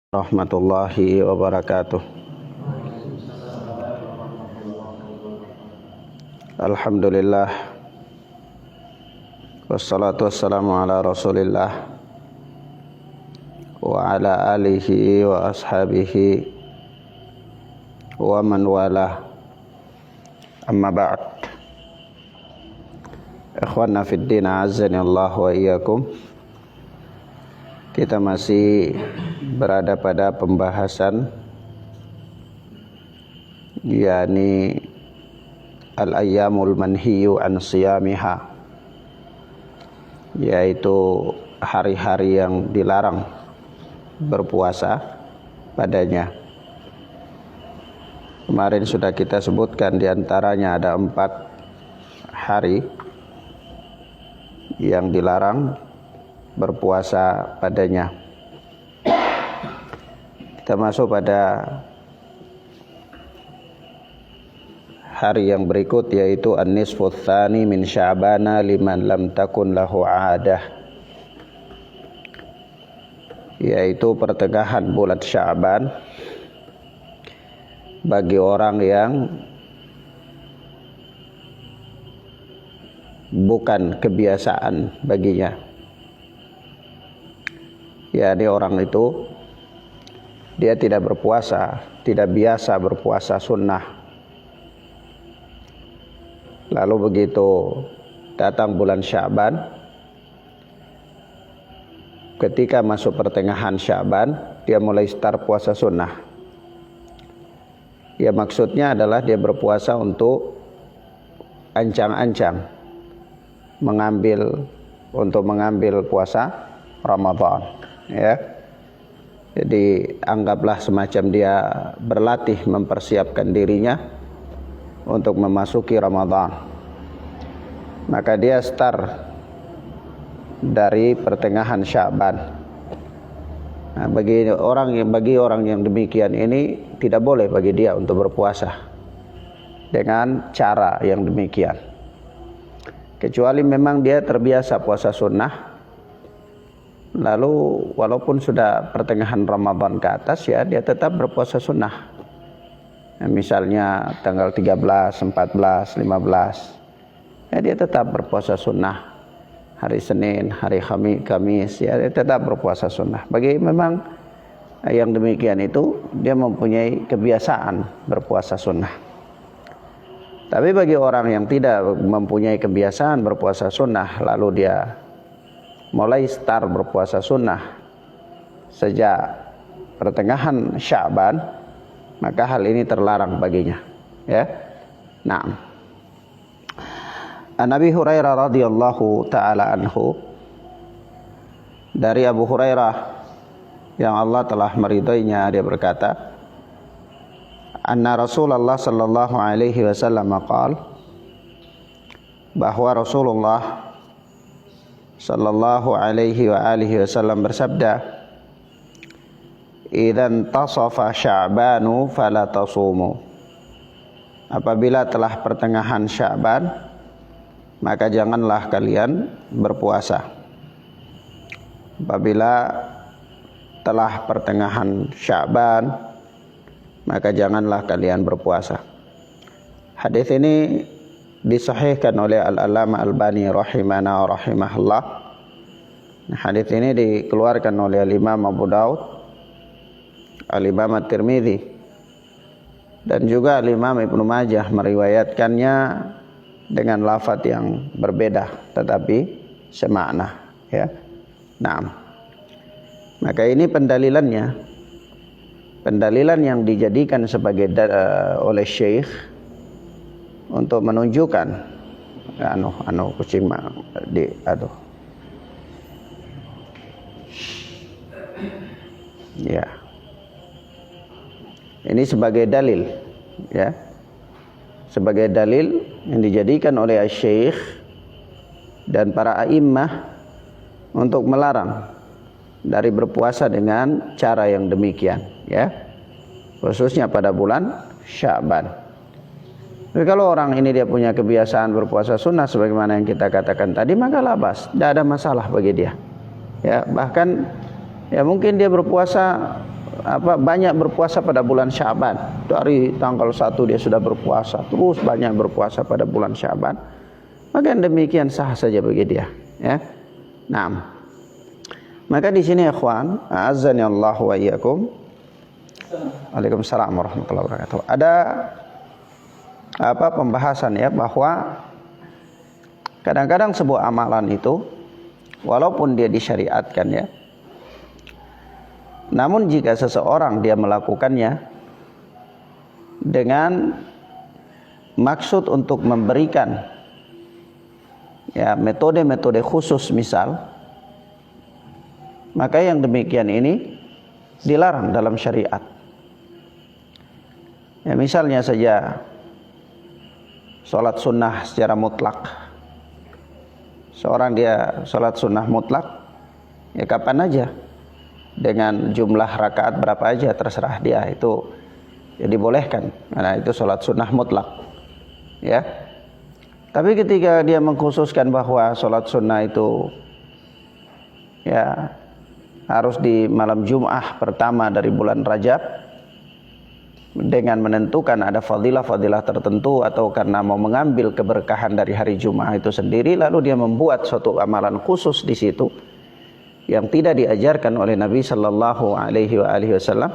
Rahmatullahi wabarakatuh. Alhamdulillah, wassalatu wassalamu ala rasulillah wa ala alihi wa ashabihi wa man wala, amma ba'd. Ikhwanna fid din, azani Allah wa iyyakum. Kita masih berada pada pembahasan yakni al-ayyamul manhiyu an siyamiha, yaitu hari-hari yang dilarang berpuasa padanya. Kemarin sudah kita sebutkan diantaranya ada 4 hari yang dilarang berpuasa padanya. Kita masuk pada hari yang berikut, yaitu an-nisfu tsani min sya'bana liman lam takun lahu 'adah, yaitu pertengahan bulan Sya'ban bagi orang yang bukan kebiasaan baginya. Yakni orang itu dia tidak berpuasa, tidak biasa berpuasa sunnah. Lalu begitu datang bulan Sya'ban, ketika masuk pertengahan Sya'ban, dia mulai start puasa sunnah. Ya, maksudnya adalah dia berpuasa untuk ancang-ancang mengambil puasa Ramadan, ya. Jadi anggaplah semacam dia berlatih mempersiapkan dirinya untuk memasuki Ramadan. Maka dia start dari pertengahan Sya'ban. Nah, bagi orang yang demikian ini tidak boleh bagi dia untuk berpuasa dengan cara yang demikian, kecuali memang dia terbiasa puasa sunnah. Lalu walaupun sudah pertengahan Ramadan ke atas, ya dia tetap berpuasa sunnah. Nah, misalnya tanggal 13, 14, 15, ya dia tetap berpuasa sunnah. Hari Senin, hari Kamis, ya dia tetap berpuasa sunnah. Bagi memang yang demikian itu dia mempunyai kebiasaan berpuasa sunnah. Tapi bagi orang yang tidak mempunyai kebiasaan berpuasa sunnah, lalu dia mulai start berpuasa sunnah sejak pertengahan Sya'ban, maka hal ini terlarang baginya, ya. Nah, Nabi Hurairah radhiyallahu taala anhu, dari Abu Hurairah yang Allah telah meridainya, dia berkata, anna Rasulullah sallallahu alaihi wasallam qala, bahwa Rasulullah sallallahu alaihi wa alihi wasallam bersabda, idzan tasafa sya'banu fala tasumu, apabila telah pertengahan Sya'ban, maka janganlah kalian berpuasa. Apabila telah pertengahan Sya'ban, maka janganlah kalian berpuasa. Hadis ini disahihkan oleh Al-Allamah Albani rahimahullah. Hadis ini dikeluarkan oleh Al-Imam Abu Daud, Al-Imam At-Tirmidzi, dan juga Al-Imam Ibnu Majah meriwayatkannya dengan lafaz yang berbeda tetapi semakna, ya. Nah, maka ini pendalilan yang dijadikan sebagai oleh Syekh untuk menunjukkan kucing ya, ini sebagai dalil, ya, sebagai dalil yang dijadikan oleh Syekh dan para a'immah untuk melarang dari berpuasa dengan cara yang demikian, ya, khususnya pada bulan Sya'ban. Tapi kalau orang ini dia punya kebiasaan berpuasa sunnah sebagaimana yang kita katakan tadi, maka labas, tidak ada masalah bagi dia. Ya, bahkan ya mungkin dia berpuasa banyak berpuasa pada bulan Sya'ban. Dari tanggal 1 dia sudah berpuasa, terus banyak berpuasa pada bulan Sya'ban, maka yang demikian sah saja bagi dia, ya. Nah, maka di sini ikhwan, azani Allah wa iyyakum. Waalaikumsalam warahmatullahi wabarakatuh. Ada pembahasan ya, bahwa kadang-kadang sebuah amalan itu walaupun dia disyariatkan ya, namun jika seseorang dia melakukannya dengan maksud untuk memberikan ya metode-metode khusus misal, maka yang demikian ini dilarang dalam syariat. Ya, misalnya saja sholat sunnah secara mutlak. Seorang dia sholat sunnah mutlak, ya kapan aja, dengan jumlah rakaat berapa aja terserah dia, itu ya dibolehkan, karena itu sholat sunnah mutlak, ya. Tapi ketika dia mengkhususkan bahwa sholat sunnah itu ya harus di malam Jum'ah pertama dari bulan Rajab, dengan menentukan ada fadilah-fadilah tertentu, atau karena mau mengambil keberkahan dari hari Jum'ah itu sendiri, lalu dia membuat suatu amalan khusus di situ yang tidak diajarkan oleh Nabi Sallallahu Alaihi Wasallam,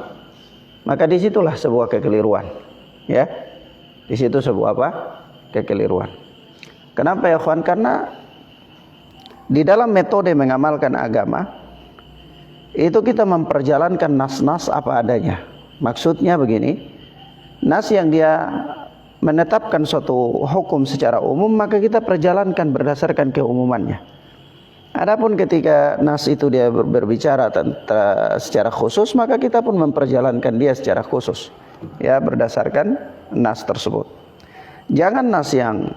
maka disitulah sebuah kekeliruan, ya. Di situ sebuah kekeliruan. Kenapa ya kawan? Karena di dalam metode mengamalkan agama itu kita memperjalankan nas-nas apa adanya. Maksudnya begini, nas yang dia menetapkan suatu hukum secara umum, maka kita perjalankan berdasarkan keumumannya. Adapun ketika nas itu dia berbicara secara khusus, maka kita pun memperjalankan dia secara khusus, ya, berdasarkan nas tersebut. Jangan nas yang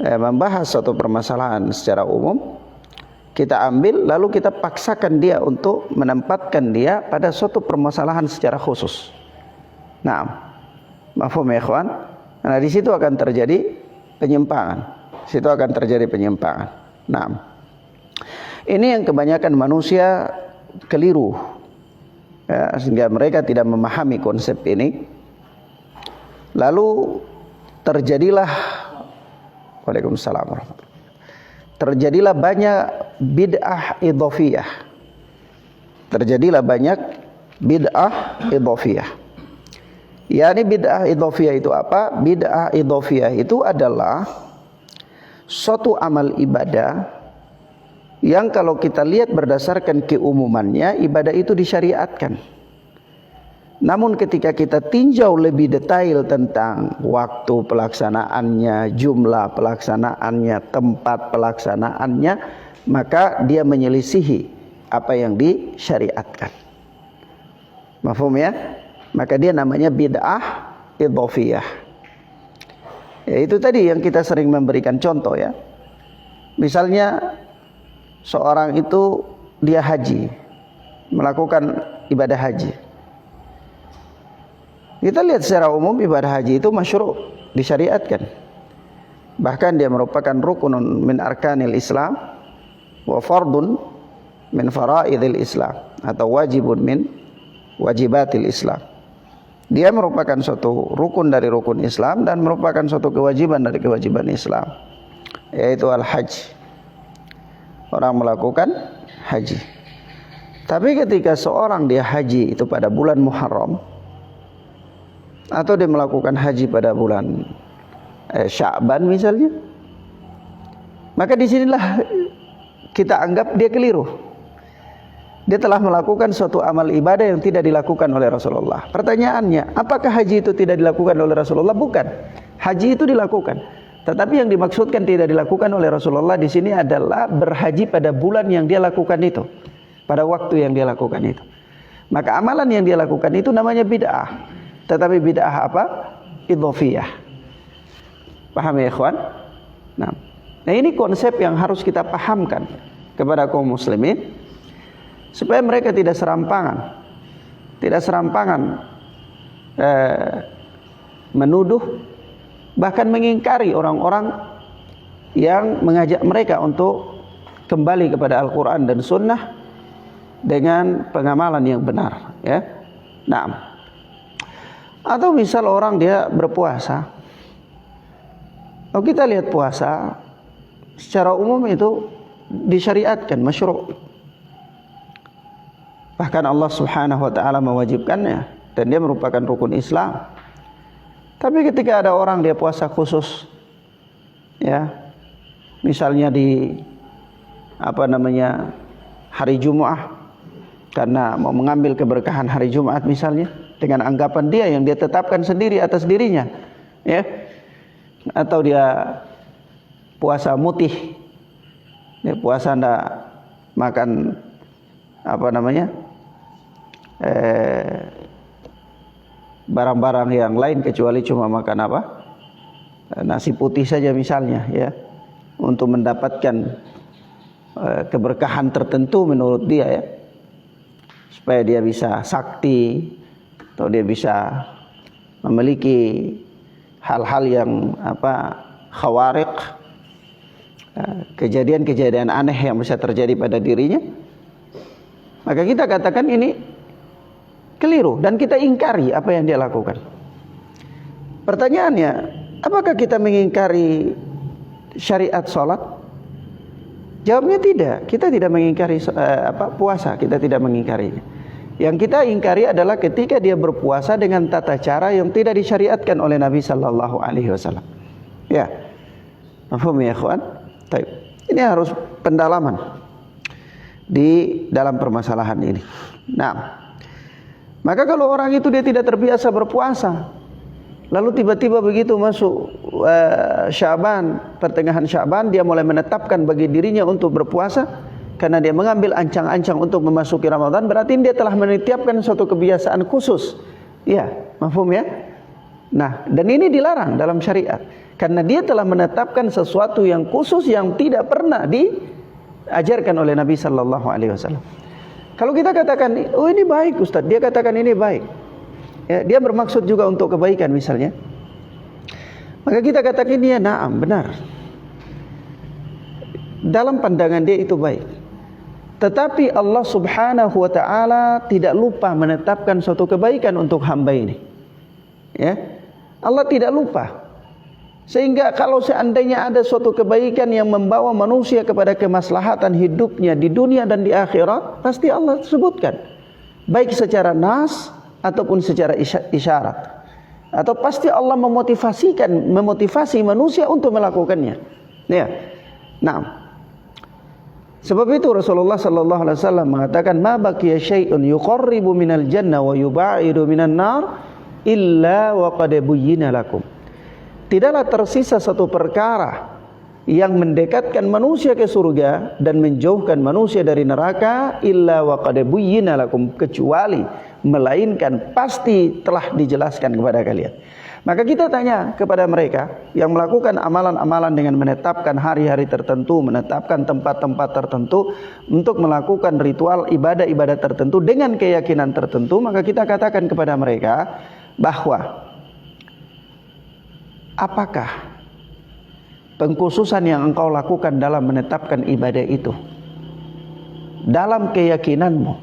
membahas suatu permasalahan secara umum kita ambil lalu kita paksakan dia untuk menempatkan dia pada suatu permasalahan secara khusus. Nah, mafhum ya ikhwan? Nah, di situ akan terjadi penyimpangan. Situ akan terjadi penyimpangan. Nah, ini yang kebanyakan manusia keliru, ya, sehingga mereka tidak memahami konsep ini. Lalu terjadilah, waalaikumsalam warahmatullahi wabarakatuh, terjadilah banyak bid'ah idhofiyah. Terjadilah banyak bid'ah idhofiyah. Yani bid'ah idhofiyah itu apa? Bid'ah idhofiyah itu adalah suatu amal ibadah yang kalau kita lihat berdasarkan keumumannya, ibadah itu disyariatkan. Namun ketika kita tinjau lebih detail tentang waktu pelaksanaannya, jumlah pelaksanaannya, tempat pelaksanaannya, maka dia menyelisihi apa yang disyariatkan. Mafhum ya? Maka dia namanya bid'ah idhofiyah. Ya, itu tadi yang kita sering memberikan contoh ya. Misalnya seorang itu dia haji, melakukan ibadah haji. Kita lihat secara umum ibadah haji itu masyru', disyariatkan. Bahkan dia merupakan rukunun min arkanil Islam wa fardun min faraidil Islam, atau wajibun min wajibatil Islam. Dia merupakan suatu rukun dari rukun Islam dan merupakan suatu kewajiban dari kewajiban Islam, yaitu al-hajj. Orang melakukan haji. Tapi ketika seorang dia haji itu pada bulan Muharram, atau dia melakukan haji pada bulan Sya'ban misalnya, maka disinilah kita anggap dia keliru. Dia telah melakukan suatu amal ibadah yang tidak dilakukan oleh Rasulullah. Pertanyaannya, apakah haji itu tidak dilakukan oleh Rasulullah? Bukan. Haji itu dilakukan. Tetapi yang dimaksudkan tidak dilakukan oleh Rasulullah di sini adalah berhaji pada bulan yang dia lakukan itu, pada waktu yang dia lakukan itu. Maka amalan yang dia lakukan itu namanya bid'ah. Tetapi bid'ah apa? Idhofiyah. Paham ya ikhwan? Nah, ini konsep yang harus kita pahamkan kepada kaum muslimin, supaya mereka tidak serampangan. Tidak serampangan menuduh, bahkan mengingkari orang-orang yang mengajak mereka untuk kembali kepada Al-Quran dan Sunnah dengan pengamalan yang benar, ya. Nah, atau misal orang dia berpuasa. Kalau kita lihat puasa secara umum itu disyariatkan, masyru'. Bahkan Allah Subhanahu wa taala mewajibkannya dan dia merupakan rukun Islam. Tapi ketika ada orang dia puasa khusus, ya, misalnya di hari Jumat, karena mau mengambil keberkahan hari Jumat misalnya, dengan anggapan dia yang dia tetapkan sendiri atas dirinya, ya, atau dia puasa mutih, dia puasa ndak makan barang-barang yang lain kecuali cuma makan nasi putih saja misalnya, ya, untuk mendapatkan keberkahan tertentu menurut dia, ya, supaya dia bisa sakti atau dia bisa memiliki hal-hal yang khawariq, kejadian-kejadian aneh yang bisa terjadi pada dirinya, maka kita katakan ini keliru dan kita ingkari apa yang dia lakukan. Pertanyaannya, apakah kita mengingkari syariat sholat? Jawabnya tidak. Kita tidak mengingkari puasa, kita tidak mengingkarinya. Yang kita ingkari adalah ketika dia berpuasa dengan tata cara yang tidak disyariatkan oleh Nabi sallallahu alaihi wasallam. Ya. Mafhum ya, ikhwan? Baik. Ini harus pendalaman di dalam permasalahan ini. Nah, maka kalau orang itu dia tidak terbiasa berpuasa, lalu tiba-tiba begitu masuk Sya'ban, pertengahan Sya'ban, dia mulai menetapkan bagi dirinya untuk berpuasa karena dia mengambil ancang-ancang untuk memasuki Ramadan, berarti dia telah menetapkan suatu kebiasaan khusus. Ya, mafhum ya? Nah, dan ini dilarang dalam syariat karena dia telah menetapkan sesuatu yang khusus yang tidak pernah diajarkan oleh Nabi sallallahu alaihi wasallam. Kalau kita katakan, oh ini baik Ustaz, dia katakan ini baik, ya, dia bermaksud juga untuk kebaikan misalnya, maka kita katakan ya na'am, benar, dalam pandangan dia itu baik. Tetapi Allah Subhanahu wa ta'ala tidak lupa menetapkan suatu kebaikan untuk hamba ini, ya, Allah tidak lupa. Sehingga kalau seandainya ada suatu kebaikan yang membawa manusia kepada kemaslahatan hidupnya di dunia dan di akhirat, pasti Allah sebutkan, baik secara nas ataupun secara isyarat, atau pasti Allah memotivasi manusia untuk melakukannya, ya. Nah, sebab itu Rasulullah sallallahu alaihi wasallam mengatakan, ma baqiya syai'un yuqarribu minal jannah wa yubaidu minan nar illa wa qad buyyina lakum. Tidaklah tersisa satu perkara yang mendekatkan manusia ke surga dan menjauhkan manusia dari neraka illa wa qad buyyina lakum, kecuali melainkan pasti telah dijelaskan kepada kalian. Maka kita tanya kepada mereka yang melakukan amalan-amalan dengan menetapkan hari-hari tertentu, menetapkan tempat-tempat tertentu untuk melakukan ritual ibadah-ibadah tertentu dengan keyakinan tertentu, maka kita katakan kepada mereka bahwa apakah pengkhususan yang engkau lakukan dalam menetapkan ibadah itu, dalam keyakinanmu,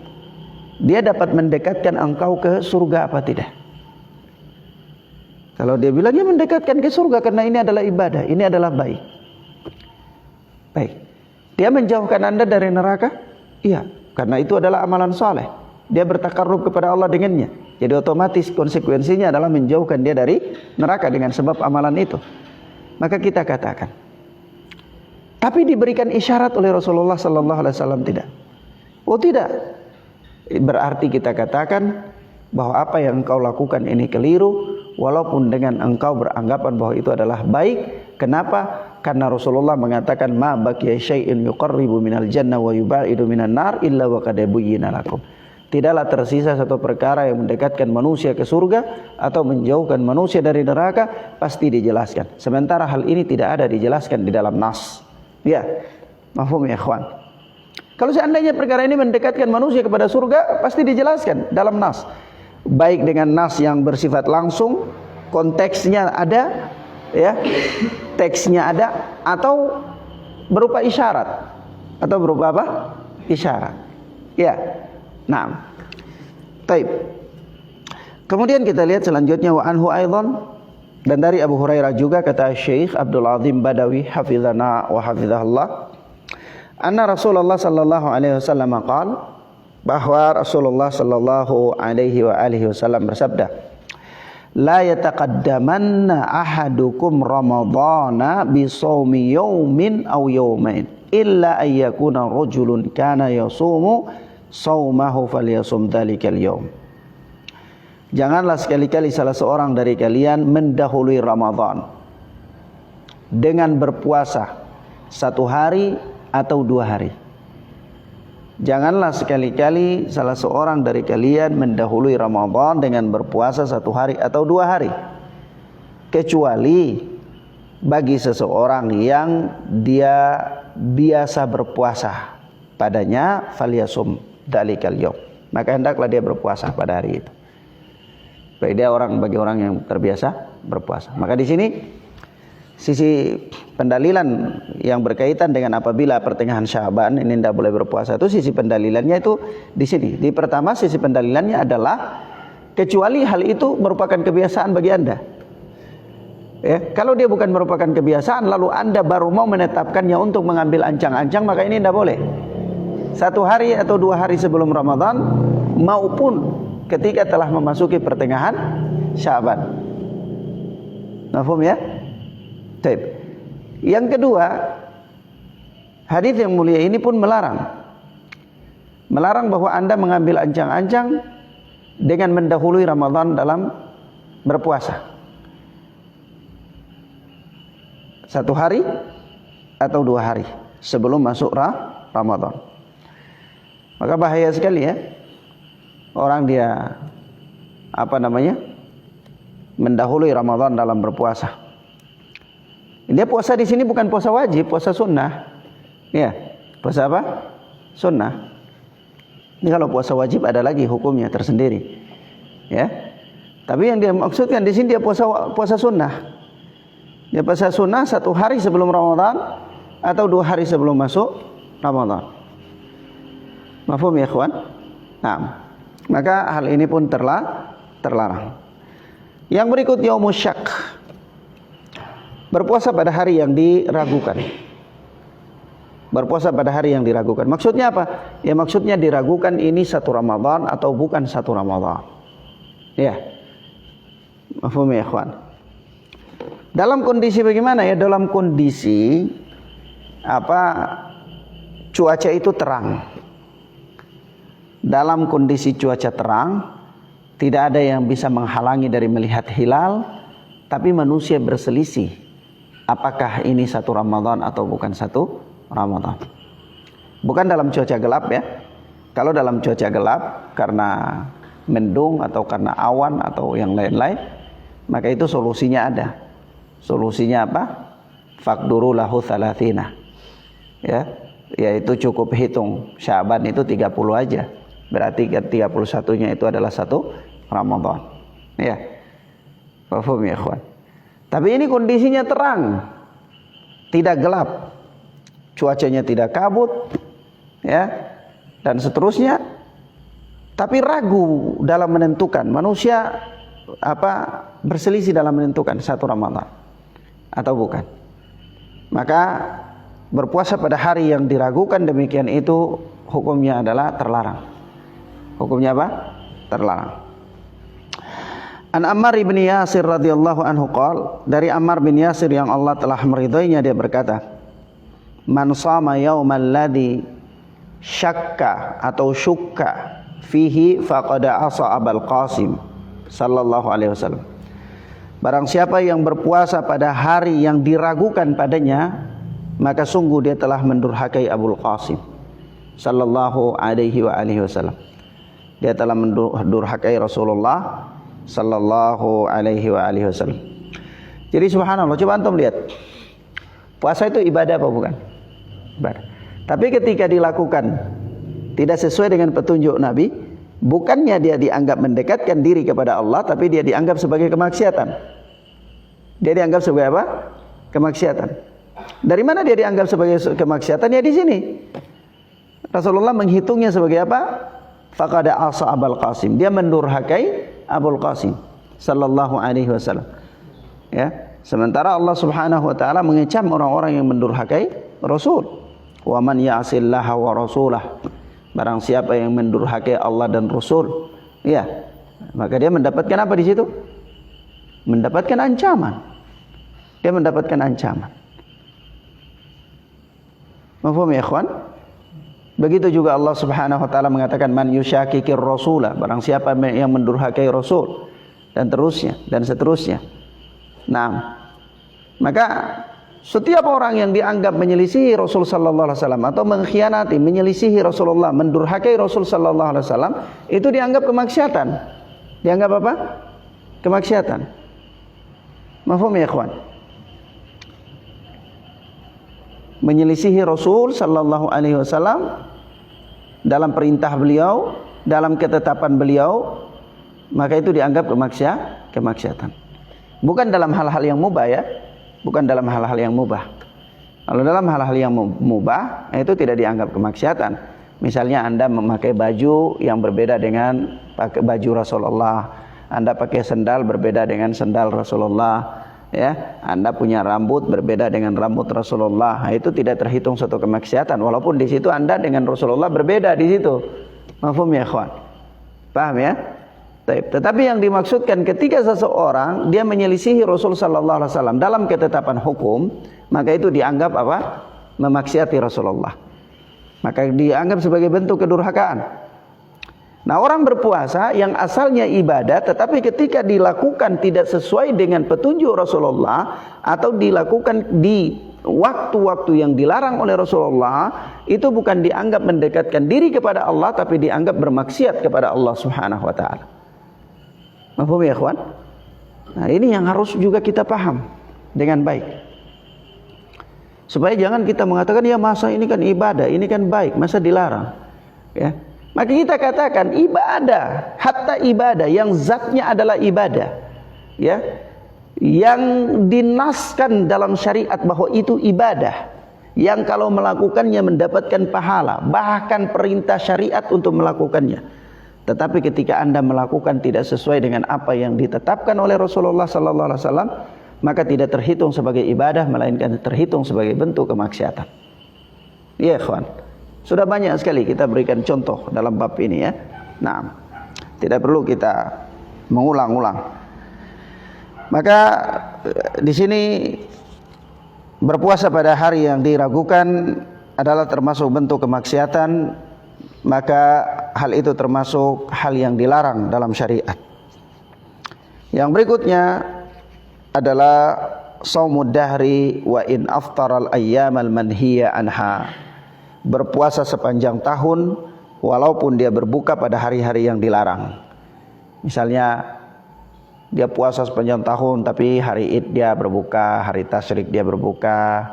dia dapat mendekatkan engkau ke surga apa tidak? Kalau dia bilangnya mendekatkan ke surga karena ini adalah ibadah, ini adalah baik. Baik. Dia menjauhkan Anda dari neraka? Iya, karena itu adalah amalan saleh. Dia bertakarrub kepada Allah dengannya. Jadi otomatis konsekuensinya adalah menjauhkan dia dari neraka dengan sebab amalan itu. Maka kita katakan, tapi diberikan isyarat oleh Rasulullah sallallahu alaihi wasallam tidak? Oh tidak. Berarti kita katakan bahwa apa yang engkau lakukan ini keliru, walaupun dengan engkau beranggapan bahwa itu adalah baik. Kenapa? Karena Rasulullah mengatakan, ma baqiya syai'in yuqarribu minal jannah wa yubaidu minan nar illa wa qad buyyina lakum. Tidaklah tersisa satu perkara yang mendekatkan manusia ke surga atau menjauhkan manusia dari neraka, pasti dijelaskan. Sementara hal ini tidak ada dijelaskan di dalam nas. Ya, mafhum ya ikhwan? Kalau seandainya perkara ini mendekatkan manusia kepada surga, pasti dijelaskan dalam nas. Baik dengan nas yang bersifat langsung, konteksnya ada, ya, teksnya ada, atau berupa isyarat, atau berupa apa? Isyarat. Ya. Nah, taib. Kemudian kita lihat selanjutnya, wa anhu aidan, dan dari Abu Hurairah juga kata Syekh Abdul Azim Badawi hafizana wa hafizahullah, anna Rasulullah sallallahu alaihi wasallam qala, bahwa Rasulullah sallallahu alaihi wa alihi wasallam bersabda, la yataqaddamanna ahadukum ramadhana bi shaumi yaumin aw yaumain illa ay yakuna rajulun kana yasumu shaumahu falyasum dzalikal yaum. Janganlah sekali-kali salah seorang dari kalian mendahului Ramadan dengan berpuasa 1 hari atau 2 hari. Janganlah sekali-kali salah seorang dari kalian mendahului Ramadan dengan berpuasa 1 hari atau 2 hari, kecuali bagi seseorang yang dia biasa berpuasa padanya, falyasum dzalikal yaum, maka hendaklah dia berpuasa pada hari itu. Bagi orang yang terbiasa berpuasa. Maka di sini sisi pendalilan yang berkaitan dengan apabila pertengahan Sya'ban ini tidak boleh berpuasa, itu sisi pendalilannya itu di sini. Di pertama sisi pendalilannya adalah kecuali hal itu merupakan kebiasaan bagi Anda. Ya, kalau dia bukan merupakan kebiasaan lalu Anda baru mau menetapkannya untuk mengambil ancang-ancang, maka ini tidak boleh. 1 hari atau 2 hari sebelum Ramadan maupun ketika telah memasuki pertengahan Sya'ban. Mafhum ya? Baik. Yang kedua, hadis yang mulia ini pun melarang bahwa Anda mengambil ancang-ancang dengan mendahului Ramadan dalam berpuasa 1 hari atau 2 hari sebelum masuk Ramadan. Maka bahaya sekali ya, orang dia mendahului Ramadan dalam berpuasa. Dia puasa di sini bukan puasa wajib, puasa sunnah. Ya, puasa apa? Sunnah. Ini kalau puasa wajib ada lagi hukumnya tersendiri. Ya. Tapi yang dia maksudkan di sini dia puasa sunnah. Dia puasa sunnah 1 hari sebelum Ramadan atau 2 hari sebelum masuk Ramadan. Mafhum ya, ikhwan? Nah, maka hal ini pun terlarang. Yang berikut yaumus syak, berpuasa pada hari yang diragukan. Berpuasa pada hari yang diragukan. Maksudnya apa? Ya maksudnya diragukan ini 1 Ramadan atau bukan 1 Ramadan. Ya. Mafhum ya, ikhwan? Dalam kondisi bagaimana ya? Dalam kondisi cuaca itu terang. Dalam kondisi cuaca terang, tidak ada yang bisa menghalangi dari melihat hilal, tapi manusia berselisih apakah ini 1 Ramadan atau bukan 1 Ramadan. Bukan dalam cuaca gelap ya. Kalau dalam cuaca gelap karena mendung atau karena awan atau yang lain-lain, maka itu solusinya ada. Solusinya apa? Faqduru lahu 30. Ya, yaitu cukup hitung Sya'ban itu 30 aja. Berarti 31-nya itu adalah 1 Ramadan. Ya. Paham ya, ikhwan? Tapi ini kondisinya terang. Tidak gelap. Cuacanya tidak kabut, ya. Dan seterusnya. Tapi ragu dalam menentukan. Manusia berselisih dalam menentukan 1 Ramadan atau bukan. Maka berpuasa pada hari yang diragukan demikian itu hukumnya adalah terlarang. Hukumnya apa? Terlarang. An Ammar bin Yasir radhiyallahu anhu qala, dari Ammar bin Yasir yang Allah telah meridhoinya, dia berkata, man shama yaumal ladzi syakka atau syukka fihi faqad asa Abul Qasim sallallahu alaihi wasallam. Barang siapa yang berpuasa pada hari yang diragukan padanya, maka sungguh dia telah mendurhakai Abul Qasim sallallahu alaihi wasallam. Dia telah mendurhakai Rasulullah sallallahu alaihi wasallam. Jadi subhanallah, coba antum lihat. Puasa itu ibadah apa bukan? Ibadah. Tapi ketika dilakukan tidak sesuai dengan petunjuk Nabi, bukannya dia dianggap mendekatkan diri kepada Allah, tapi dia dianggap sebagai kemaksiatan. Dia dianggap sebagai apa? Kemaksiatan. Dari mana dia dianggap sebagai kemaksiatan? Ya di sini. Rasulullah menghitungnya sebagai apa? Faqad asa Abul Qasim. Dia mendurhakai Abul Qasim sallallahu alaihi wasallam. Ya, sementara Allah Subhanahu wa taala mengecam orang-orang yang mendurhakai Rasul. Wa man ya'sillaha wa rasulah. Barang siapa yang mendurhakai Allah dan Rasul, ya, maka dia mendapatkan apa di situ? Mendapatkan ancaman. Dia mendapatkan ancaman. Mafhum ya ikhwan? Begitu juga Allah Subhanahu wa taala mengatakan man yusyakikir rasula, barang siapa yang mendurhakai Rasul, dan terusnya dan seterusnya. Nah, maka setiap orang yang dianggap menyelisihi Rasul sallallahu alaihi wasallam atau mengkhianati, menyelisihi Rasulullah, mendurhakai Rasul sallallahu alaihi wasallam, itu dianggap kemaksiatan. Dianggap apa? Kemaksiatan. Mafhum ya ikhwan? Menyelisihi Rasul sallallahu alaihi wasallam dalam perintah beliau, dalam ketetapan beliau, maka itu dianggap kemaksiatan. Bukan dalam hal-hal yang mubah ya, bukan dalam hal-hal yang mubah. Kalau dalam hal-hal yang mubah, itu tidak dianggap kemaksiatan. Misalnya Anda memakai baju yang berbeda dengan pakai baju Rasulullah, Anda pakai sendal berbeda dengan sendal Rasulullah, ya, Anda punya rambut berbeda dengan rambut Rasulullah, itu tidak terhitung suatu kemaksiatan, walaupun di situ Anda dengan Rasulullah berbeda di situ. Mafhum ya ikhwan? Paham ya? Tetapi yang dimaksudkan ketika seseorang dia menyelisihi Rasul sallallahu alaihi wasallam dalam ketetapan hukum, maka itu dianggap apa? Memaksiati Rasulullah. Maka dianggap sebagai bentuk kedurhakaan. Nah, orang berpuasa yang asalnya ibadah tetapi ketika dilakukan tidak sesuai dengan petunjuk Rasulullah atau dilakukan di waktu-waktu yang dilarang oleh Rasulullah, itu bukan dianggap mendekatkan diri kepada Allah, tapi dianggap bermaksiat kepada Allah Subhanahu wa taala. Mafhum ya ikhwan? Nah, ini yang harus juga kita paham dengan baik. Supaya jangan kita mengatakan ya masa ini kan ibadah, ini kan baik, masa dilarang. Ya. Maka kita katakan ibadah, hatta ibadah yang zatnya adalah ibadah, ya, yang dinaskan dalam syariat bahwa itu ibadah, yang kalau melakukannya mendapatkan pahala, bahkan perintah syariat untuk melakukannya. Tetapi ketika Anda melakukan tidak sesuai dengan apa yang ditetapkan oleh Rasulullah sallallahu alaihi wasallam, maka tidak terhitung sebagai ibadah, melainkan terhitung sebagai bentuk kemaksiatan. Ya ikhwan, sudah banyak sekali kita berikan contoh dalam bab ini ya. Nah, tidak perlu kita mengulang-ulang. Maka di sini berpuasa pada hari yang diragukan adalah termasuk bentuk kemaksiatan, maka hal itu termasuk hal yang dilarang dalam syariat. Yang berikutnya adalah shaumud dahri wa in aftaral ayyamal manhiya anha. Berpuasa sepanjang tahun walaupun dia berbuka pada hari-hari yang dilarang. Misalnya dia puasa sepanjang tahun tapi hari Id dia berbuka, hari Tasyrik dia berbuka,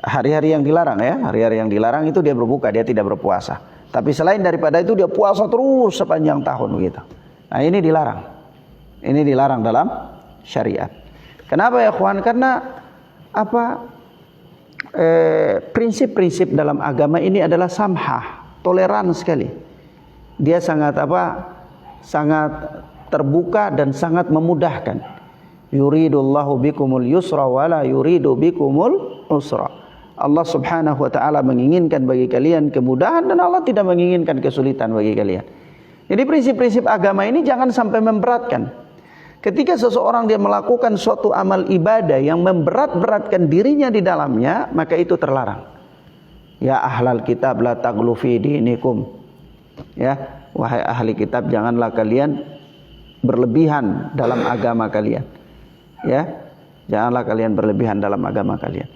hari-hari yang dilarang ya, hari-hari yang dilarang itu dia berbuka, dia tidak berpuasa. Tapi selain daripada itu dia puasa terus sepanjang tahun begitu. Nah, ini dilarang. Ini dilarang dalam syariat. Kenapa ya ikhwan? Karena apa? Prinsip-prinsip dalam agama ini adalah samhah, toleran sekali. Dia sangat apa? Sangat terbuka dan sangat memudahkan. Yuridullahu bikumul yusra wala yuridu bikumul usra. Allah Subhanahu wa taala menginginkan bagi kalian kemudahan dan Allah tidak menginginkan kesulitan bagi kalian. Jadi prinsip-prinsip agama ini jangan sampai memberatkan. Ketika seseorang dia melakukan suatu amal ibadah yang memberat-beratkan dirinya di dalamnya, maka itu terlarang. Ya ahlal kitab la taghlu fi dinikum. Ya, wahai ahli kitab, janganlah kalian berlebihan dalam agama kalian. Ya, janganlah kalian berlebihan dalam agama kalian.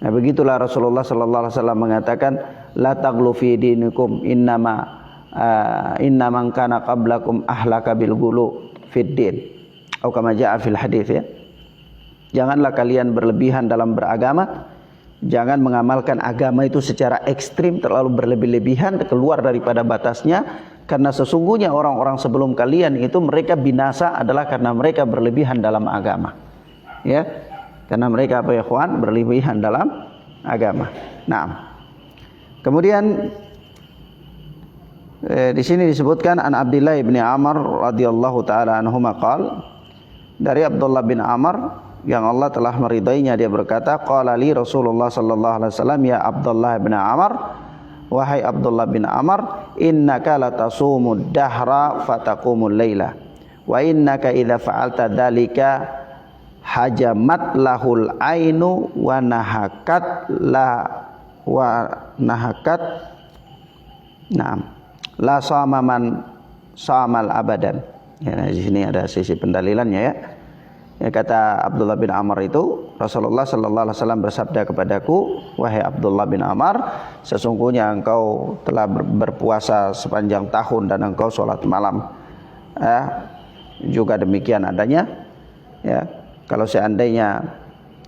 Nah, begitulah Rasulullah sallallahu alaihi wasallam mengatakan la taghlu fi dinikum innaman kana qablakum ahlaka bil ghulu fid din. Atau kama jaa fil hadis ya. Janganlah kalian berlebihan dalam beragama. Jangan mengamalkan agama itu secara ekstrim, terlalu berlebih-lebihan, keluar daripada batasnya, karena sesungguhnya orang-orang sebelum kalian itu mereka binasa adalah karena mereka berlebihan dalam agama. Ya. Karena mereka apa ya ikhwan? Berlebihan dalam agama. Nah. Kemudian Di sini disebutkan an Abdullah bin Amr radhiyallahu taala anhuma qala, dari Abdullah bin Amr yang Allah telah meridainya, dia berkata, qala li Rasulullah sallallahu alaihi wasallam, ya Abdullah bin Amr, wahai Abdullah bin Amr, innaka latasumud dahra fataqumul laila wa innaka idza fa'alta dzalika hajamat lahul ainu wa nahakat la sama man samal abadan. Ya, di sini ada sisi pendalilannya ya. Ya, kata Abdullah bin Amr itu, Rasulullah sallallahu alaihi wasallam bersabda kepadaku, wahai Abdullah bin Amr, sesungguhnya engkau telah berpuasa sepanjang tahun dan engkau sholat malam. Juga demikian adanya. Ya, kalau seandainya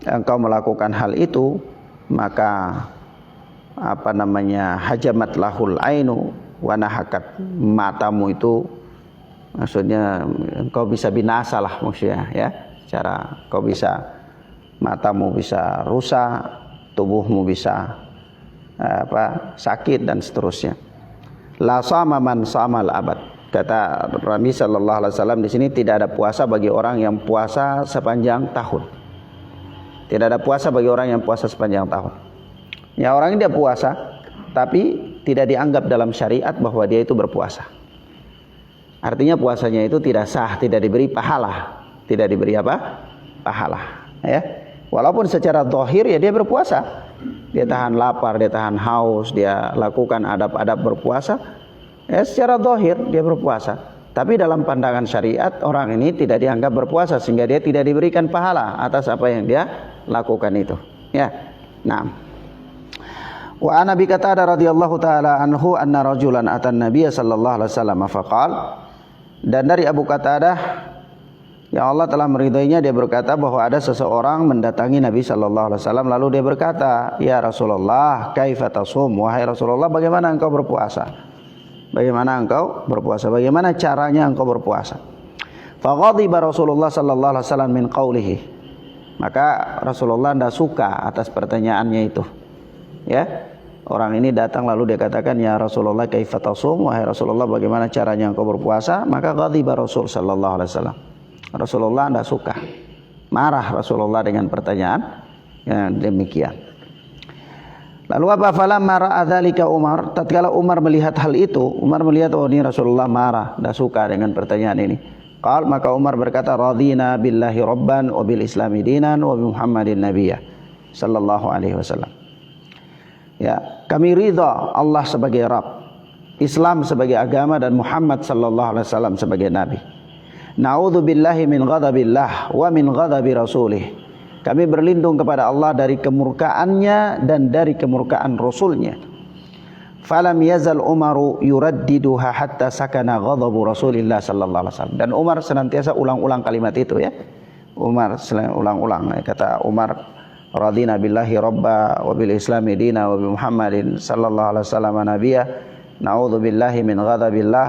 engkau melakukan hal itu, maka hajamat lahul ainu wa nahakat, matamu itu maksudnya engkau bisa binasa lah maksudnya ya. Secara kau bisa, matamu bisa rusak, tubuhmu bisa sakit dan seterusnya. La sama man samal abad. Kata Nabi sallallahu alaihi wasallam di sini, tidak ada puasa bagi orang yang puasa sepanjang tahun. Tidak ada puasa bagi orang yang puasa sepanjang tahun. Ya, orang ini dia puasa tapi tidak dianggap dalam syariat bahwa dia itu berpuasa. Artinya puasanya itu tidak sah, tidak diberi pahala. Tidak diberi apa? Pahala. Ya. Walaupun secara zahir ya dia berpuasa. Dia tahan lapar, dia tahan haus, dia lakukan adab-adab berpuasa. Ya, secara zahir dia berpuasa. Tapi dalam pandangan syariat orang ini tidak dianggap berpuasa, sehingga dia tidak diberikan pahala atas apa yang dia lakukan itu. Ya. Nah. Wa an Abi Qatadah radhiyallahu taala anhu anna rajulan atan Nabiy sallallahu alaihi wasallam faqal, dan dari Abu Qatadah yang Allah telah meridainya, dia berkata bahwa ada seseorang mendatangi Nabi sallallahu alaihi wasallam, lalu dia berkata, ya Rasulullah, kaifa tasum, wahai Rasulullah, bagaimana engkau berpuasa? Bagaimana engkau berpuasa? Bagaimana caranya engkau berpuasa? Faghadiba Rasulullah sallallahu alaihi wasallam min qawlihi, maka Rasulullah tidak suka atas pertanyaannya itu. Ya, orang ini datang lalu dia katakan, ya Rasulullah kaifa tasum, wahai Rasulullah, bagaimana caranya engkau berpuasa? Maka ghadiba Rasul sallallahu alaihi wasallam, Rasulullah tidak suka, marah Rasulullah dengan pertanyaan yang demikian. Lalu apa? Falamma ra'a dzalika Umar, tatkala Umar melihat hal itu, Umar melihat, oh ini Rasulullah marah, tidak suka dengan pertanyaan ini. Maka Umar berkata, radina billahi rabban wa bil islami dinan wa bi Muhammadin nabiyya sallallahu alaihi wasallam. Ya, kami ridha Allah sebagai Rabb, Islam sebagai agama, dan Muhammad sallallahu alaihi wasallam sebagai nabi. Na'udzu billahi min ghadabillah wa min ghadabi rasulih. Kami berlindung kepada Allah dari kemurkaannya dan dari kemurkaan Rasulnya. Falam yazal Umaru yuraddiduha hatta sakana ghadabu Rasulillah sallallahu alaihi wasallam. Dan Umar senantiasa ulang-ulang kalimat itu ya. Umar ulang-ulang. Kata Umar, radina billahi rabba wa bil islami dina wa bi Muhammadin sallallahu alaihi wasallam nabiyya. Na'udzu billahi min ghadabillah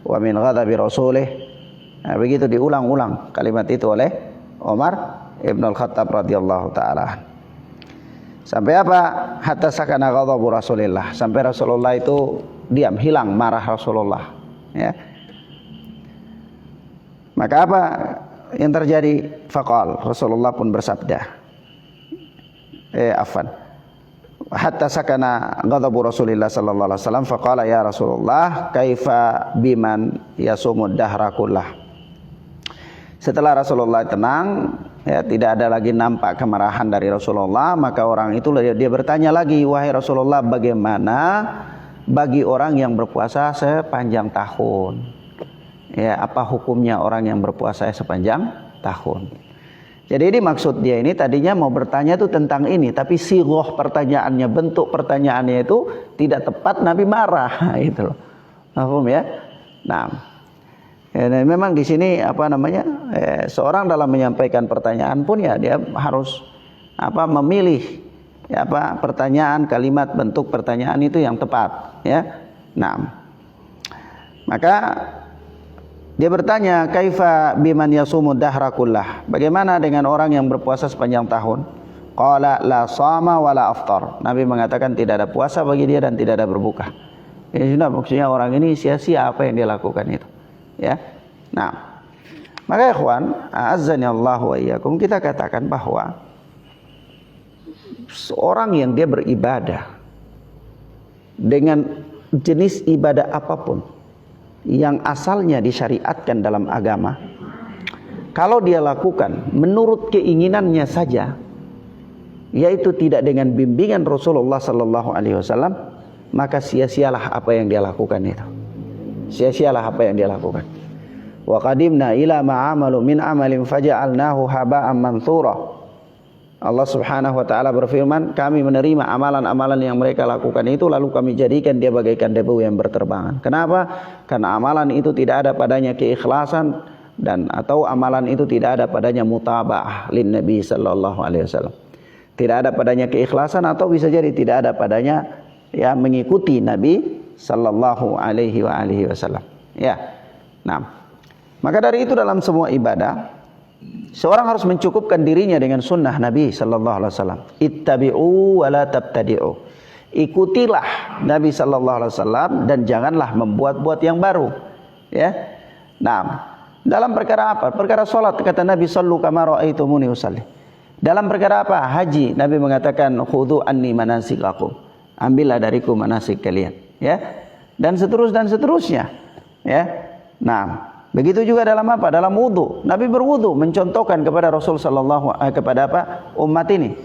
wa min ghadabi rasulih. Nah, begitu diulang-ulang kalimat itu oleh Umar Ibn Al-Khattab radhiyallahu ta'ala. Sampai apa? Hatta sakana ghadabu Rasulillah, sampai Rasulullah itu diam, hilang marah Rasulullah. Ya. Maka apa yang terjadi? Faqal, Rasulullah pun bersabda. Hatta sakana ghadabu Rasulillah sallallahu alaihi wasallam faqala, ya Rasulullah, kaifa biman yasumud dahra kullah. Setelah Rasulullah tenang, ya, tidak ada lagi nampak kemarahan dari Rasulullah, maka orang itu dia bertanya lagi, wahai Rasulullah, bagaimana bagi orang yang berpuasa sepanjang tahun? Ya, apa hukumnya orang yang berpuasa sepanjang tahun? Jadi ini maksud dia ini tadinya mau bertanya itu tentang ini, tapi sighah pertanyaannya, bentuk pertanyaannya itu tidak tepat, Nabi marah, itu loh. Paham ya? Nah, memang di sini seorang dalam menyampaikan pertanyaan pun ya dia harus memilih pertanyaan, kalimat, bentuk pertanyaan itu yang tepat ya. Nah, maka dia bertanya, kaifa biman yasumu dahra kullah, bagaimana dengan orang yang berpuasa sepanjang tahun? Qala la sama wala aftar. Nabi mengatakan tidak ada puasa bagi dia dan tidak ada berbuka. Ya sudah, maksudnya orang ini sia-sia apa yang dia lakukan itu. Ya. Nah, maka ikhwan, a'azzani Allah wa iyyakum, kita katakan bahwa seorang yang dia beribadah dengan jenis ibadah apapun yang asalnya disyariatkan dalam agama, kalau dia lakukan menurut keinginannya saja, yaitu tidak dengan bimbingan Rasulullah sallallahu alaihi wasallam, maka sia-sialah apa yang dia lakukan itu. Sia-sialah apa yang dia lakukan. Wa qadimna ila ma 'amalu min 'amalin faja'alnahu haba'an manthura. Allah Subhanahu wa taala berfirman, kami menerima amalan-amalan yang mereka lakukan itu lalu kami jadikan dia bagaikan debu yang berterbangan. Kenapa? Karena amalan itu tidak ada padanya keikhlasan dan atau amalan itu tidak ada padanya mutaba'ah lin Nabi sallallahu alaihi wasallam. Tidak ada padanya keikhlasan atau bisa jadi tidak ada padanya ya mengikuti Nabi sallallahu alaihi wasallam. Ya. Nah, maka dari itu dalam semua ibadah seorang harus mencukupkan dirinya dengan sunnah Nabi sallallahu alaihi wasallam. Ittabi'u wa la tabtadi'u. Ikutilah Nabi sallallahu alaihi wasallam dan janganlah membuat-buat yang baru. Ya. Nah, dalam perkara apa? Perkara salat kata Nabi sallu kama ra'aitumuni usalli. Dalam perkara apa? Haji, Nabi mengatakan khudhu anni manasikakum. Ambillah dariku manasik kalian, ya. Dan seterusnya, ya. Nah, begitu juga dalam apa? Dalam wudu. Nabi berwudu mencontohkan kepada Rasul kepada apa? Umat ini.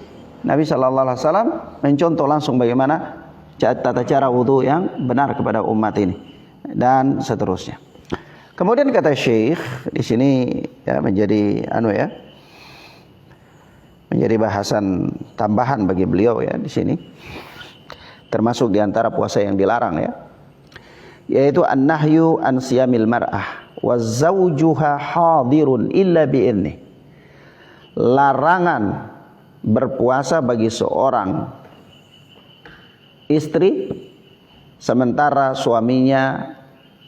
Nabi sallallahu alaihi wasallam mencontoh langsung bagaimana tata cara wudu yang benar kepada umat ini dan seterusnya. Kemudian kata Syekh di sini ya menjadi menjadi bahasan tambahan bagi beliau ya di sini. Termasuk diantara puasa yang dilarang ya, yaitu an-nahyu an siyamil mar'ah wa zawjuha hadirun illa bi'idnih. Larangan berpuasa bagi seorang istri sementara suaminya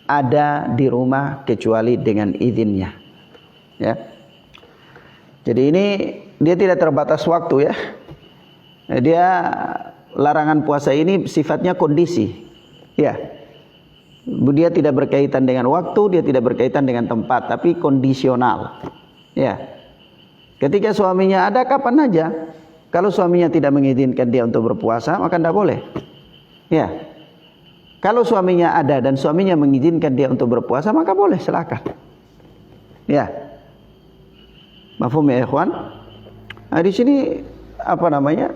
ada di rumah kecuali dengan izinnya ya. Jadi ini dia tidak terbatas waktu ya. Dia larangan puasa ini sifatnya kondisi. Ya. Dia tidak berkaitan dengan waktu, dia tidak berkaitan dengan tempat, tapi kondisional. Ya. Ketika suaminya ada kapan aja. Kalau suaminya tidak mengizinkan dia untuk berpuasa, maka tidak boleh. Ya. Kalau suaminya ada dan suaminya mengizinkan dia untuk berpuasa, maka boleh, silakan. Ya. Mafhum ya, ikhwan? Nah, di sini apa namanya?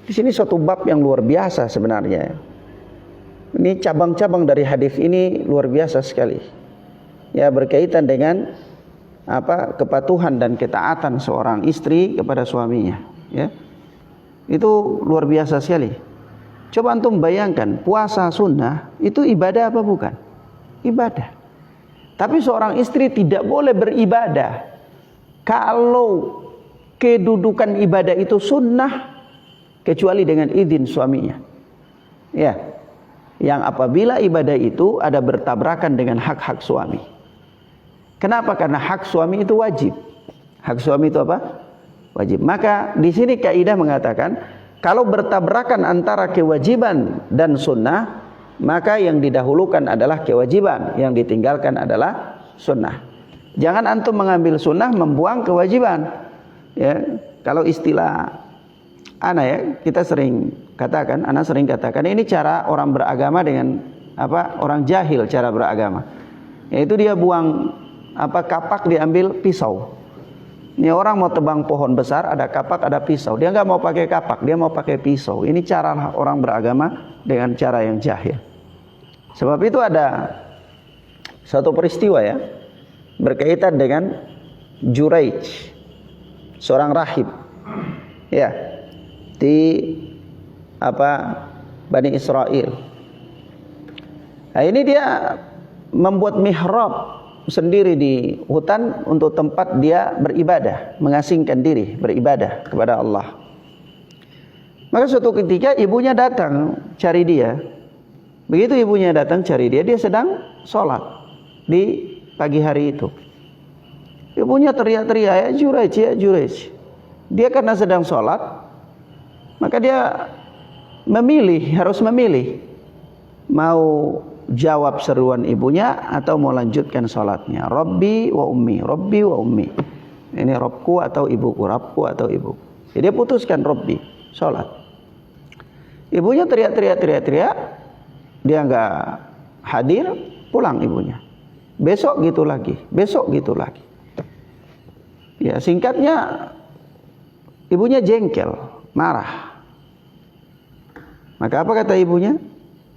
Di sini suatu bab yang luar biasa sebenarnya. Ini cabang-cabang dari hadis ini luar biasa sekali. Ya, berkaitan dengan apa? Kepatuhan dan ketaatan seorang istri kepada suaminya, ya. Itu luar biasa sekali. Coba antum bayangkan, puasa sunnah itu ibadah apa bukan? Ibadah. Tapi seorang istri tidak boleh beribadah kalau kedudukan ibadah itu sunnah kecuali dengan izin suaminya. Ya. Yang apabila ibadah itu ada bertabrakan dengan hak-hak suami. Kenapa? Karena hak suami itu wajib. Hak suami itu apa? Wajib. Maka di sini kaidah mengatakan kalau bertabrakan antara kewajiban dan sunnah, maka yang didahulukan adalah kewajiban, yang ditinggalkan adalah sunnah. Jangan antum mengambil sunnah membuang kewajiban. Ya, kalau istilah kita sering katakan ini cara orang beragama dengan orang jahil cara beragama. Yaitu dia buang kapak, diambil pisau. Ini orang mau tebang pohon besar, ada kapak, ada pisau. Dia nggak mau pakai kapak, dia mau pakai pisau. Ini cara orang beragama dengan cara yang jahil. Sebab itu ada satu peristiwa ya berkaitan dengan Juraij, seorang rahib. Ya. Di Bani Israel. Nah, ini dia membuat mihrab sendiri di hutan untuk tempat dia beribadah, mengasingkan diri beribadah kepada Allah. Maka suatu ketika ibunya datang cari dia. Begitu ibunya datang cari dia, dia sedang sholat di pagi hari itu. Ibunya teriak-teriak, ya Juraij. Dia karena sedang sholat, maka dia harus memilih. mau jawab seruan ibunya atau mau lanjutkan sholatnya. Rabbi wa ummi, Rabbi wa ummi. Ini Robku atau ibuku, Robku atau ibuku. Jadi dia putuskan Rabbi, sholat. Ibunya teriak, dia nggak hadir, pulang ibunya. Besok gitu lagi. Ya, singkatnya ibunya jengkel, marah. Maka apa kata ibunya?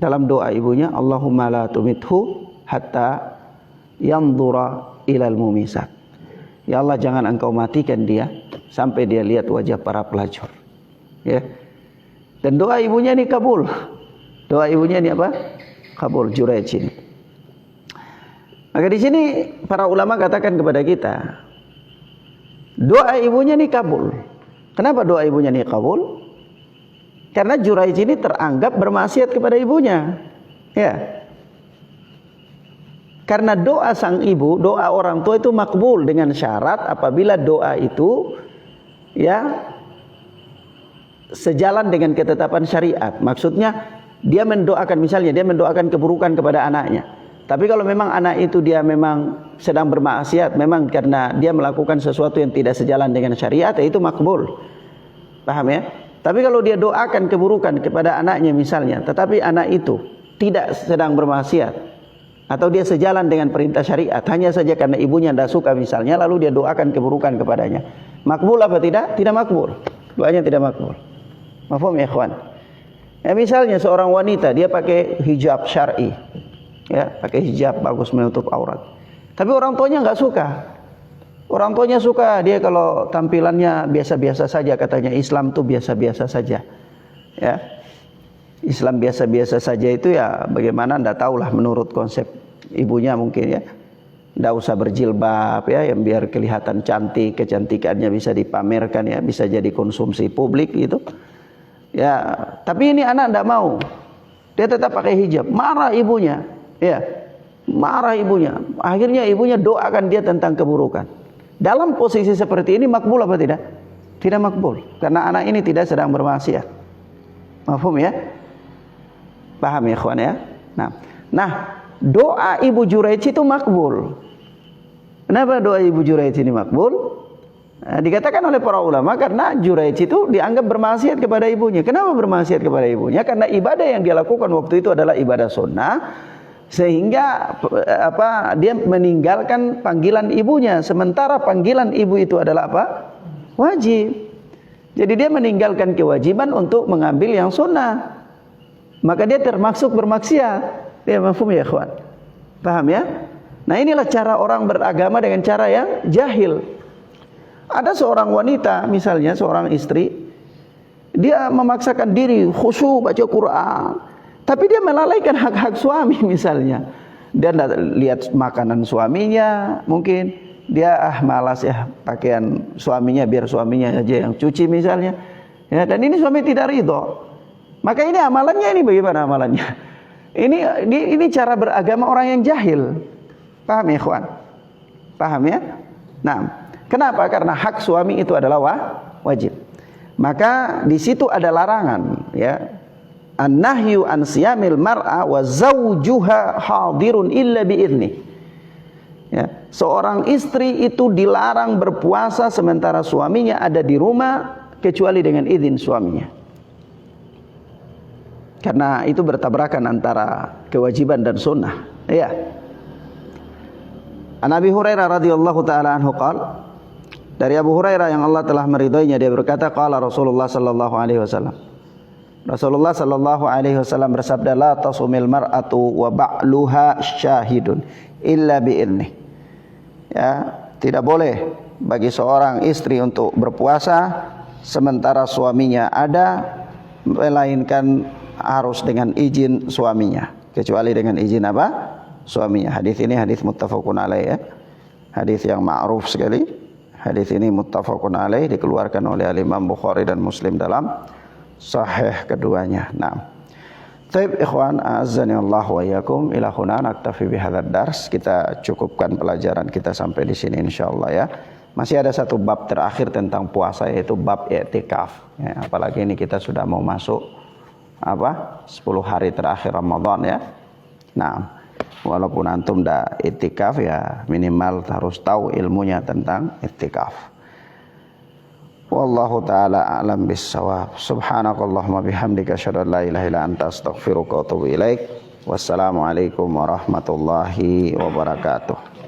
Dalam doa ibunya, Allahumma la tumithu hatta yanzura ilal mumisat. Ya Allah, jangan engkau matikan dia sampai dia lihat wajah para pelacur. Ya. Dan doa ibunya ini kabul. Doa ibunya ini apa? Kabul, Juraij ini. Maka di sini para ulama katakan kepada kita, doa ibunya ini kabul. Kenapa doa ibunya ini kabul? Karena Juraij ini teranggap bermaksiat kepada ibunya. Ya. Karena doa sang ibu, doa orang tua itu makbul dengan syarat apabila doa itu ya sejalan dengan ketetapan syariat. Maksudnya dia mendoakan, misalnya dia mendoakan keburukan kepada anaknya. Tapi kalau memang anak itu dia memang sedang bermaksiat, memang karena dia melakukan sesuatu yang tidak sejalan dengan syariat, ya itu makbul. Paham ya? Tapi kalau dia doakan keburukan kepada anaknya misalnya, tetapi anak itu tidak sedang bermaksiat, atau dia sejalan dengan perintah syariat, hanya saja karena ibunya tidak suka misalnya, lalu dia doakan keburukan kepadanya, makbul apa tidak? Tidak makbul. Doanya tidak makbul. Mafhum ya ikhwan? Ya, misalnya seorang wanita dia pakai hijab syar'i, ya, pakai hijab bagus menutup aurat, tapi orang tuanya nggak suka. Orang tuanya suka dia kalau tampilannya biasa-biasa saja, katanya Islam tuh biasa-biasa saja. Ya. Islam biasa-biasa saja itu ya bagaimana ndak tahulah menurut konsep ibunya mungkin ya. Ndak usah berjilbab ya, yang biar kelihatan cantik, kecantikannya bisa dipamerkan ya, bisa jadi konsumsi publik gitu. Ya, tapi ini anak ndak mau. Dia tetap pakai hijab, marah ibunya. Ya. Marah ibunya. Akhirnya ibunya doakan dia tentang keburukan. Dalam posisi seperti ini makbul apa tidak? Tidak makbul, karena anak ini tidak sedang bermaksiat. Mafhum ya? Paham ya ikhwan ya? Nah, doa ibu Juraij itu makbul. Kenapa doa ibu Juraij ini makbul? Nah, dikatakan oleh para ulama karena Juraij itu dianggap bermaksiat kepada ibunya. Kenapa bermaksiat kepada ibunya? Karena ibadah yang dia lakukan waktu itu adalah ibadah sunnah, sehingga dia meninggalkan panggilan ibunya, sementara panggilan ibu itu adalah apa? Wajib. Jadi dia meninggalkan kewajiban untuk mengambil yang sunnah. Maka dia termasuk bermaksiat. Ya, mafhum ya ikhwan? Paham ya? Nah, inilah cara orang beragama dengan cara yang jahil. Ada seorang wanita, misalnya seorang istri, dia memaksakan diri khusyuk baca Quran, tapi dia melalaikan hak-hak suami misalnya. Dia tidak lihat makanan suaminya, mungkin dia malas ya pakaian suaminya, biar suaminya aja yang cuci misalnya. Ya, dan ini suami tidak ridho. Maka ini amalannya, ini bagaimana amalannya? Ini cara beragama orang yang jahil. Paham ya ikhwan? Paham ya? Nah, kenapa? Karena hak suami itu adalah wajib. Maka di situ ada larangan ya. An-nahyu an siyamil mar'a wa zawjuha hadirun illa bi'idni. Ya, seorang istri itu dilarang berpuasa sementara suaminya ada di rumah kecuali dengan izin suaminya. Karena itu bertabrakan antara kewajiban dan sunnah. Ya. An Abi Hurairah radhiyallahu taala anhu qala, dari Abu Hurairah yang Allah telah meridhoinya, dia berkata, qala Rasulullah sallallahu alaihi wasallam. Rasulullah sallallahu alaihi wasallam bersabda, la tasumil mar'atu wa ba'luha syahidun illa bi'idnih. Ya, tidak boleh bagi seorang istri untuk berpuasa sementara suaminya ada, melainkan harus dengan izin suaminya, kecuali dengan izin apa? Suaminya. Hadis ini hadis muttafaqun alaih ya. Hadis yang ma'ruf sekali. Hadis ini muttafaqun alaih, dikeluarkan oleh Imam Bukhari dan Muslim dalam sahih keduanya. Nah. Taib ikhwan, a'azzani Allah wa iyyakum, ila huna naktafi bihadzal dars. Kita cukupkan pelajaran kita sampai di sini insyaallah ya. Masih ada satu bab terakhir tentang puasa, yaitu bab i'tikaf. Ya, apalagi ini kita sudah mau masuk 10 hari terakhir Ramadan ya. Nah, walaupun antum dah iktikaf ya minimal harus tahu ilmunya tentang iktikaf. Wallahu taala a'lam bissawab. Subhanakallahumma bihamdika asyhadu an la ilaha illa anta astaghfiruka wa atubu ilaik. Wassalamualaikum warahmatullahi wabarakatuh.